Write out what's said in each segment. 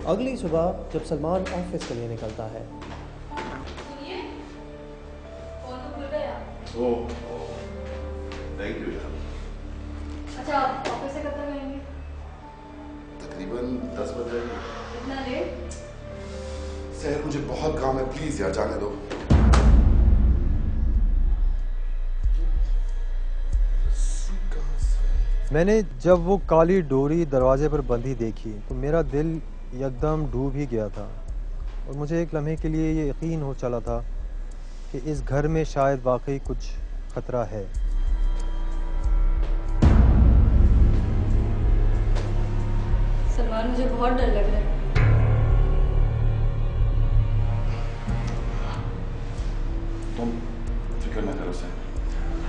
अगली सुबह जब सलमान ऑफिस के लिए निकलता है। सुनिए, फोन तो भूल गया। ओह, थैंक यू यार। अच्छा, आप ऑफिस से कब तक आएंगे? तकरीबन 10 बजे। इतना लेट? सर मुझे बहुत काम है, प्लीज यार जाने दो। मैंने जब वो काली डोरी दरवाजे पर बंधी देखी तो मेरा दिल एकदम डूब ही गया था और मुझे एक लम्हे के लिए ये यकीन हो चला था कि इस घर में शायद वाकई कुछ खतरा है। सलमान, मुझे बहुत डर लग रहा है। तुम फिक्र ना करो सर,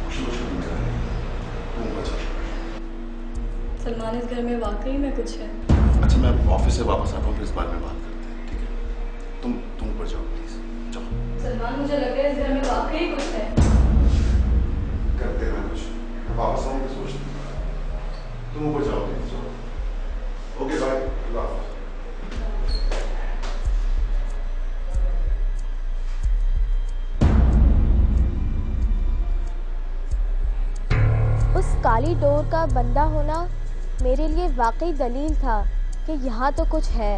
कुछ नहीं करा है, तुम बचा। सलमान, इस घर में वाकई में कुछ है। अच्छा मैं ऑफिस से वापस आता हूँ, फिर इस बारे में बात करते हैं, ठीक है? तुम ऊपर जाओ प्लीज, जाओ। सलमान, मुझे लग रहा है इस घर में वाकई कुछ है। करते हैं कुछ, वापस आऊँ फिर सोचते हैं। तुम ऊपर जाओ प्लीज, जाओ। ओके बाय, अल्लाह हाफ़िज़। उस काली डोर का बंदा होना मेरे लिए वाकई दलील था कि यहाँ तो कुछ है।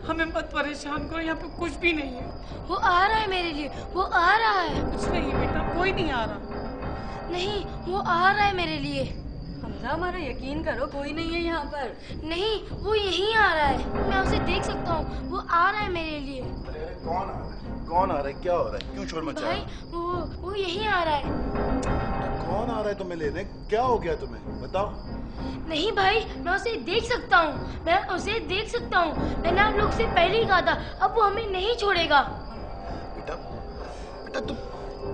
हमें मत परेशान करो, यहाँ पे कुछ भी नहीं है। वो आ रहा है मेरे लिए, वो आ रहा है। कुछ नहीं बेटा, कोई नहीं आ रहा। नहीं, वो आ रहा है मेरे लिए। हमजा, हमारा यकीन करो, कोई नहीं है यहाँ पर। नहीं, वो यहीं आ रहा है। मैं उसे देख सकता हूँ, वो आ रहा है मेरे लिए। अरे कौन आ रहा है? कौन आ रहा है? क्या हो रहा है? क्यों शोर मचा भाई, है? वो यहीं आ रहा है। तो कौन आ रहा है तुम्हें लेने? क्या हो गया तुम्हें? बताओ। नहीं भाई, मैं उसे देख सकता हूँ, मैं उसे देख सकता हूँ। मैंने आप लोग से पहले ही कहा था, अब वो हमें नहीं छोड़ेगा। बेटा, बेटा तुम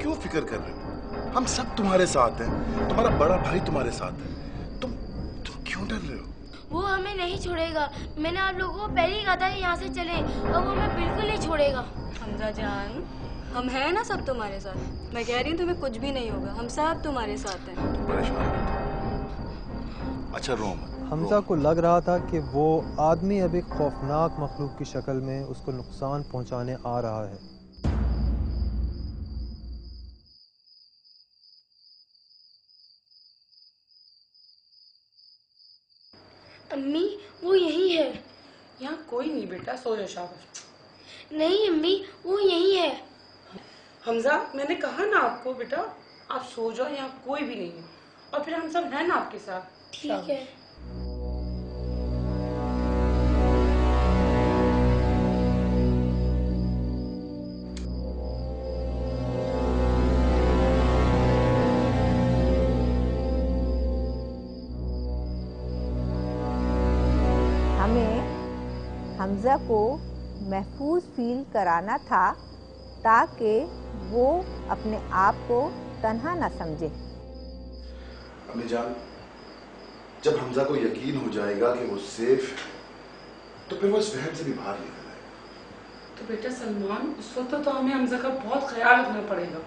क्यों फिक्र कर रहे हो? हम सब तुम्हारे साथ हैं, तुम्हारा बड़ा भाई तुम्हारे साथ है। तुम क्यों डर रहे हो? वो हमें नहीं छोड़ेगा। मैंने आप लोगों को पहले ही कहा था यहाँ से चले, अब वो हमें बिल्कुल नहीं छोड़ेगा। हमजा जान, हम हैं ना सब तुम्हारे साथ। मैं कह रही हूँ तुम्हें कुछ भी नहीं होगा, हम सब तुम्हारे साथ हैं। तुम परेशान मत हो। अच्छा रोम। हमजा को लग रहा था कि वो आदमी अब एक खौफनाक मखलूक की शक्ल में उसको नुकसान पहुंचाने आ रहा है। अम्मी, वो यहीं है। यहाँ कोई नहीं बेटा, सो जाओ, शाबाश। नहीं अम्मी, वो यहीं है। हमजा, मैंने कहा ना आपको बेटा, आप सो जाओ, यहाँ कोई भी नहीं है। और फिर हम सब हैं ना आपके साथ। ठीक है। हमें हमजा को महफूज फील कराना था ताकि वो अपने आप को तन्हा न समझे। अम्मी जान, जब हमजा को यकीन हो जाएगा कि वो सेफ है, तो फिर वो इस वहम से भी बाहर निकल आएगा। तो बेटा सलमान, उस वक्त तो हमें हमजा का बहुत ख्याल रखना पड़ेगा।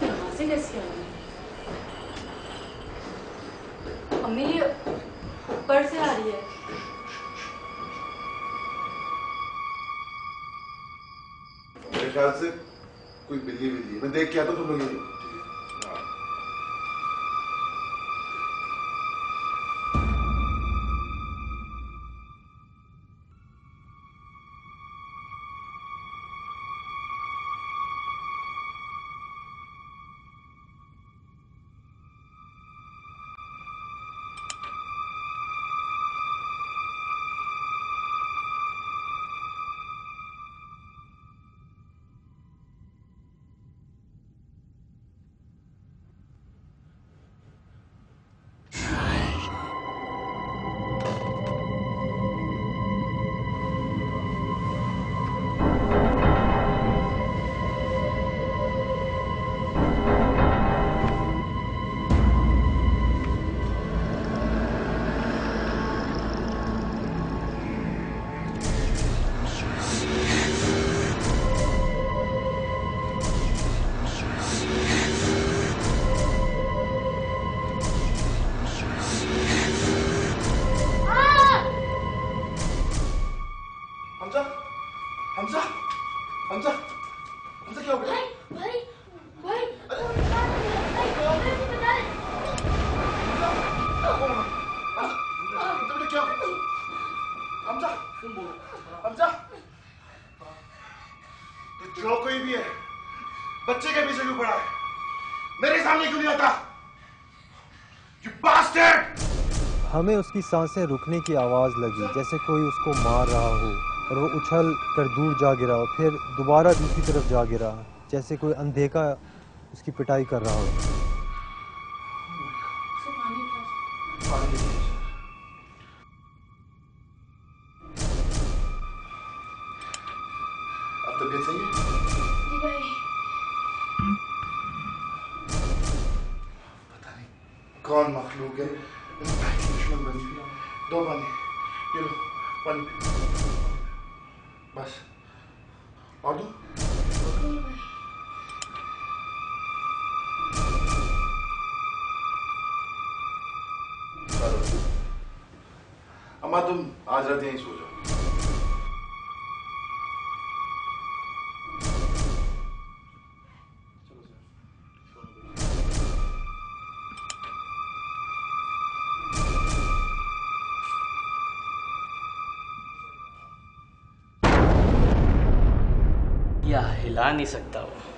कहाँ से कैसे आ रही है? अम्मी, ये ऊपर से आ रही है। मेरे ख्याल से कोई बिल्ली है। मैं देख के आता हूँ, तुम लोग यहीं रहो, ठीक है? हाँ। बच्चे के पीछे क्यों पड़ा है? मेरे सामने क्यों नहीं आता? You bastard! हमें उसकी सांसें रुकने की आवाज़ लगी, जैसे कोई उसको मार रहा हो, और वो उछल कर दूर जा गिरा और फिर दोबारा दूसरी तरफ जा गिरा, जैसे कोई अनदेखा उसकी पिटाई कर रहा हो। अब तबीयत सही है? जी भाई। पता नहीं कौन मखलूक है इस भाई की दुश्मन बन गई। दो पानी, ये लो पानी, बस और दो। अम्मा तुम आज रात यहीं सो जाओ। या हिला नहीं सकता वो।